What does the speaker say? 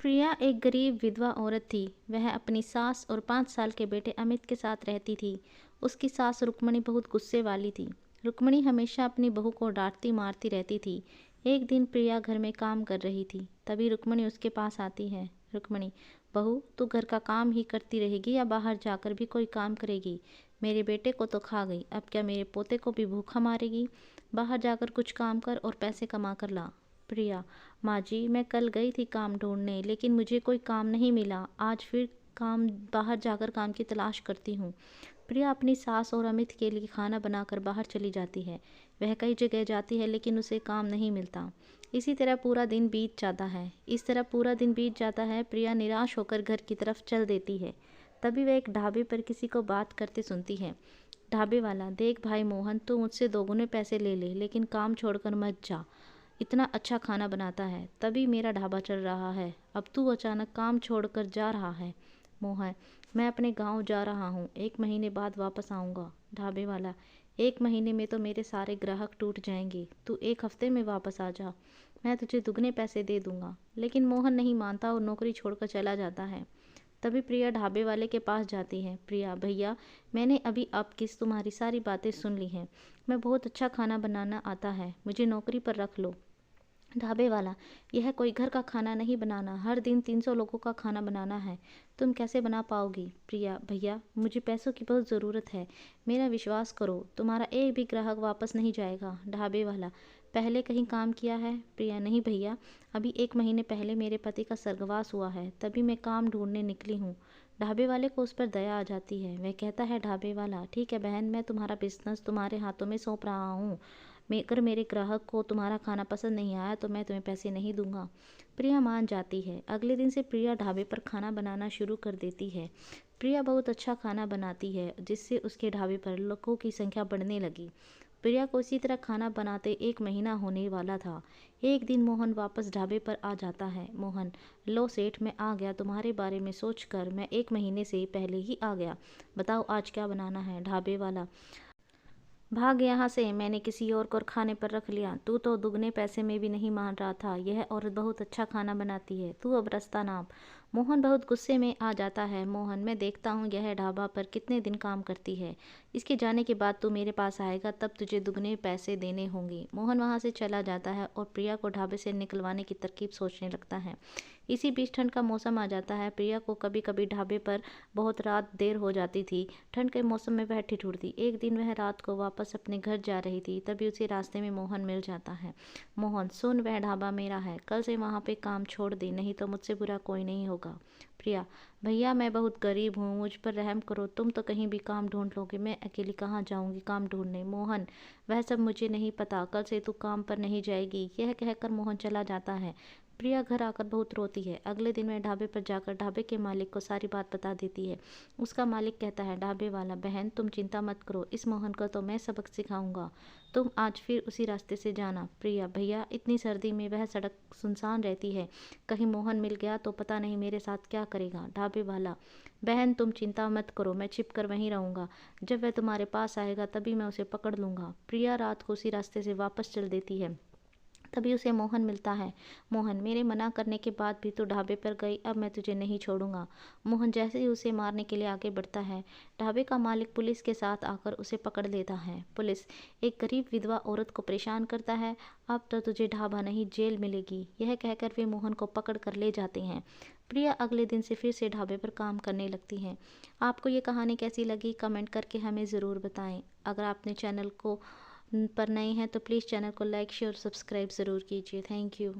प्रिया एक गरीब विधवा औरत थी। वह अपनी सास और 5 साल के बेटे अमित के साथ रहती थी। उसकी सास रुक्मणी बहुत गुस्से वाली थी। रुक्मणी हमेशा अपनी बहू को डांटती मारती रहती थी। एक दिन प्रिया घर में काम कर रही थी, तभी रुक्मणी उसके पास आती है। रुक्मणी, बहू तू घर का काम ही करती रहेगी या बाहर जाकर भी कोई काम करेगी? मेरे बेटे को तो खा गई, अब क्या मेरे पोते को भी भूखा मारेगी? बाहर जाकर कुछ काम कर और पैसे कमा कर ला। प्रिया, माँ जी मैं कल गई थी काम ढूंढने, लेकिन मुझे कोई काम नहीं मिला। आज फिर काम बाहर जाकर काम की तलाश करती हूँ। प्रिया अपनी सास और अमित के लिए खाना बनाकर बाहर चली जाती है। वह कई जगह जाती है लेकिन उसे काम नहीं मिलता। इसी तरह पूरा दिन बीत जाता है। प्रिया निराश होकर घर की तरफ चल देती है। तभी वह एक ढाबे पर किसी को बात करते सुनती है। ढाबे वाला, देख भाई मोहन, तू मुझसे दोगुने पैसे ले ले, लेकिन काम छोड़कर मत जा। इतना अच्छा खाना बनाता है, तभी मेरा ढाबा चल रहा है। अब तू अचानक काम छोड़कर जा रहा है। मोहन, मैं अपने गांव जा रहा हूँ, 1 महीने बाद वापस आऊँगा। ढाबे वाला, 1 महीने में तो मेरे सारे ग्राहक टूट जाएंगे। तू 1 हफ्ते में वापस आ जा, मैं तुझे दुगने पैसे दे दूंगा। लेकिन मोहन नहीं मानता और नौकरी छोड़कर चला जाता है। तभी प्रिया ढाबे वाले के पास जाती है। प्रिया, भैया मैंने अभी आपकी तुम्हारी सारी बातें सुन ली हैं। मैं बहुत अच्छा खाना बनाना आता है, मुझे नौकरी पर रख लो। ढाबे वाला, यह कोई घर का खाना नहीं बनाना, हर दिन 300 लोगों का खाना बनाना है, तुम कैसे बना पाओगी? प्रिया, भैया मुझे पैसों की बहुत ज़रूरत है, मेरा विश्वास करो, तुम्हारा एक भी ग्राहक वापस नहीं जाएगा। ढाबे वाला, पहले कहीं काम किया है? प्रिया, नहीं भैया, अभी 1 महीने पहले मेरे पति का स्वर्गवास हुआ है, तभी मैं काम ढूंढने निकली हूँ। ढाबे वाले को उस पर दया आ जाती है। वह कहता है, ढाबे वाला, ठीक है बहन, मैं तुम्हारा बिजनेस तुम्हारे हाथों में सौंप रहा हूँ। अगर मेरे ग्राहक को तुम्हारा खाना पसंद नहीं आया तो मैं तुम्हें पैसे नहीं दूंगा। प्रिया मान जाती है। अगले दिन से प्रिया ढाबे पर खाना बनाना शुरू कर देती है। प्रिया बहुत अच्छा खाना बनाती है, जिससे उसके ढाबे पर लोगों की संख्या बढ़ने लगी। प्रिया को इसी तरह खाना बनाते 1 महीना होने वाला था। एक दिन मोहन वापस ढाबे पर आ जाता है। मोहन, लो सेठ, मैं आ गया, तुम्हारे बारे में सोचकर मैं 1 महीने से पहले ही आ गया। बताओ आज क्या बनाना है? ढाबे वाला, भाग यहाँ से, मैंने किसी और को खाने पर रख लिया। तू तो दुगने पैसे में भी नहीं मान रहा था। यह औरत बहुत अच्छा खाना बनाती है, तू अब रास्ता नाप। मोहन बहुत गुस्से में आ जाता है। मोहन, मैं देखता हूँ यह ढाबा पर कितने दिन काम करती है, इसके जाने के बाद तू मेरे पास आएगा, तब तुझे दुगने पैसे देने होंगे। मोहन वहाँ से चला जाता है और प्रिया को ढाबे से निकलवाने की तरकीब सोचने लगता है। इसी बीच ठंड का मौसम आ जाता है। प्रिया को कभी कभी ढाबे पर बहुत रात देर हो जाती थी। ठंड के मौसम में वह ठिठुरती। एक दिन वह रात को वापस अपने घर जा रही थी, तभी उसी रास्ते में मोहन मिल जाता है। मोहन, सुन, वह ढाबा मेरा है, कल से वहाँ पे काम छोड़ दे, नहीं तो मुझसे बुरा कोई नहीं होगा। प्रिया, भैया मैं बहुत गरीब हूँ, मुझ पर रहम करो, तुम तो कहीं भी काम ढूंढ लोगे, मैं अकेली कहाँ जाऊँगी काम ढूंढने। मोहन, वह सब मुझे नहीं पता, कल से तू काम पर नहीं जाएगी। यह कहकर मोहन चला जाता है। प्रिया घर आकर बहुत रोती है। अगले दिन वह ढाबे पर जाकर ढाबे के मालिक को सारी बात बता देती है। उसका मालिक कहता है, ढाबे वाला, बहन तुम चिंता मत करो, इस मोहन को तो मैं सबक सिखाऊंगा, तुम आज फिर उसी रास्ते से जाना। प्रिया, भैया इतनी सर्दी में वह सड़क सुनसान रहती है, कहीं मोहन मिल गया तो पता नहीं मेरे साथ क्या करेगा। ढाबे वाला, बहन तुम चिंता मत करो, मैं छिप कर वहीं रहूंगा, जब वह तुम्हारे पास आएगा तभी मैं उसे पकड़ लूंगा। प्रिया रात को उसी रास्ते से वापस चल देती है। तभी उसे मोहन मिलता है। मोहन, मेरे मना करने के बाद भी तू ढाबे पर गई, अब मैं तुझे नहीं छोड़ूंगा। मोहन जैसे ही उसे मारने के लिए आगे बढ़ता है, ढाबे का मालिक पुलिस के साथ आकर उसे पकड़ लेता है। पुलिस एक गरीब विधवा औरत को परेशान करता है, अब तो तुझे ढाबा नहीं जेल मिलेगी। यह कहकर वे मोहन को पकड़ कर ले जाते हैं। प्रिया अगले दिन से फिर से ढाबे पर काम करने लगती हैं। आपको ये कहानी कैसी लगी कमेंट करके हमें ज़रूर बताएं। अगर आपने चैनल को पर नए हैं तो प्लीज़ चैनल को लाइक शेयर और सब्सक्राइब ज़रूर कीजिए। Thank you.